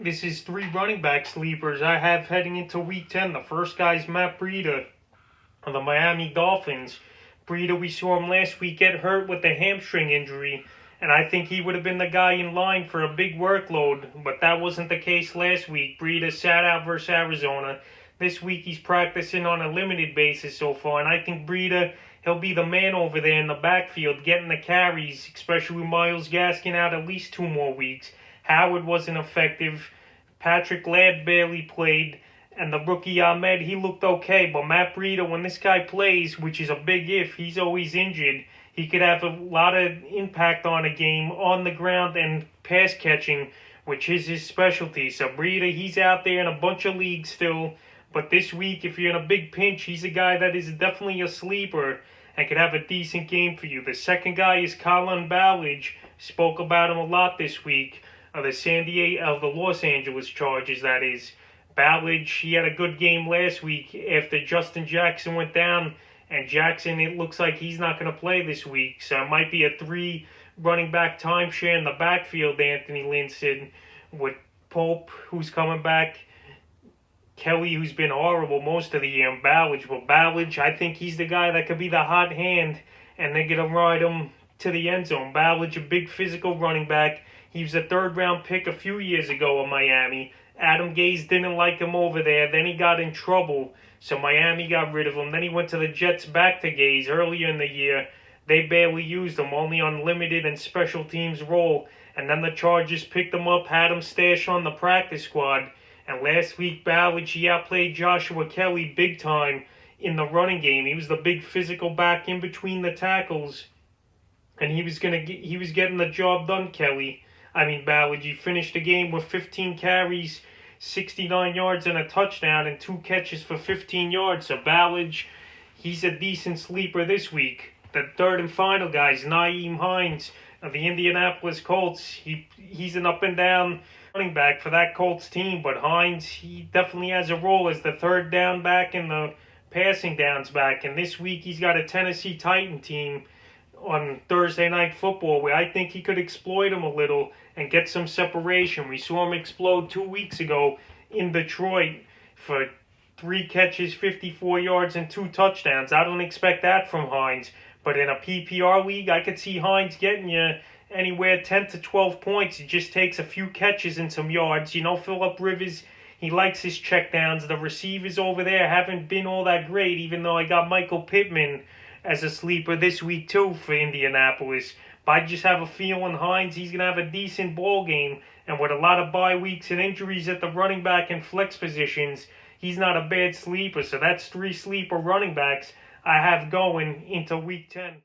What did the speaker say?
This is three running back sleepers I have heading into week 10. The first guy is Matt Breida of the Miami Dolphins. Breida, we saw him last week get hurt with a hamstring injury, and I think he would have been the guy in line for a big workload, but that wasn't the case last week. Breida sat out versus Arizona. This week he's practicing on a limited basis so far, and I think Breida, he'll be the man over there in the backfield getting the carries, especially with Myles Gaskin out at least 2 more weeks. Howard wasn't effective. Patrick Ladd barely played. And the rookie Ahmed, he looked okay. But Matt Breida, when this guy plays, which is a big if, he's always injured. He could have a lot of impact on a game on the ground and pass catching, which is his specialty. So Breida, he's out there in a bunch of leagues still. But this week, if you're in a big pinch, he's a guy that is definitely a sleeper and could have a decent game for you. The second guy is Colin Ballage. Spoke about him a lot this week. The Los Angeles Chargers, that is. Ballage, he had a good game last week after Justin Jackson went down, and Jackson, it looks like he's not going to play this week, so it might be a 3 running back timeshare in the backfield, Anthony Lynn said, with Pope, who's coming back, Kelly, who's been horrible most of the year, and Ballage. Well, Ballage, I think he's the guy that could be the hot hand, and they're going to ride him to the end zone. Ballage, a big physical running back. He was a 3rd-round pick a few years ago in Miami. Adam Gase didn't like him over there. Then he got in trouble, so Miami got rid of him. Then he went to the Jets back to Gase earlier in the year. They barely used him, only on limited and special teams role. And then the Chargers picked him up, had him stashed on the practice squad. And last week, Ballage, he outplayed Joshua Kelly big time in the running game. He was the big physical back in between the tackles. And he was getting the job done, Ballage. He finished the game with 15 carries, 69 yards and a touchdown, and 2 catches for 15 yards. So Ballage, he's a decent sleeper this week. The third and final guy is Nyheim Hines of the Indianapolis Colts. He's an up and down running back for that Colts team, but Hines, he definitely has a role as the 3rd down back and the passing downs back. And this week he's got a Tennessee Titan team on Thursday Night Football, where I think he could exploit him a little and get some separation. We saw him explode 2 weeks ago in Detroit for 3 catches, 54 yards, and 2 touchdowns. I don't expect that from Hines. But in a PPR league, I could see Hines getting you anywhere 10 to 12 points. It just takes a few catches and some yards. Phillip Rivers, he likes his checkdowns. The receivers over there haven't been all that great, even though I got Michael Pittman as a sleeper this week too for Indianapolis. But I just have a feeling Hines, he's going to have a decent ball game. And with a lot of bye weeks and injuries at the running back and flex positions, he's not a bad sleeper. So that's 3 sleeper running backs I have going into week 10.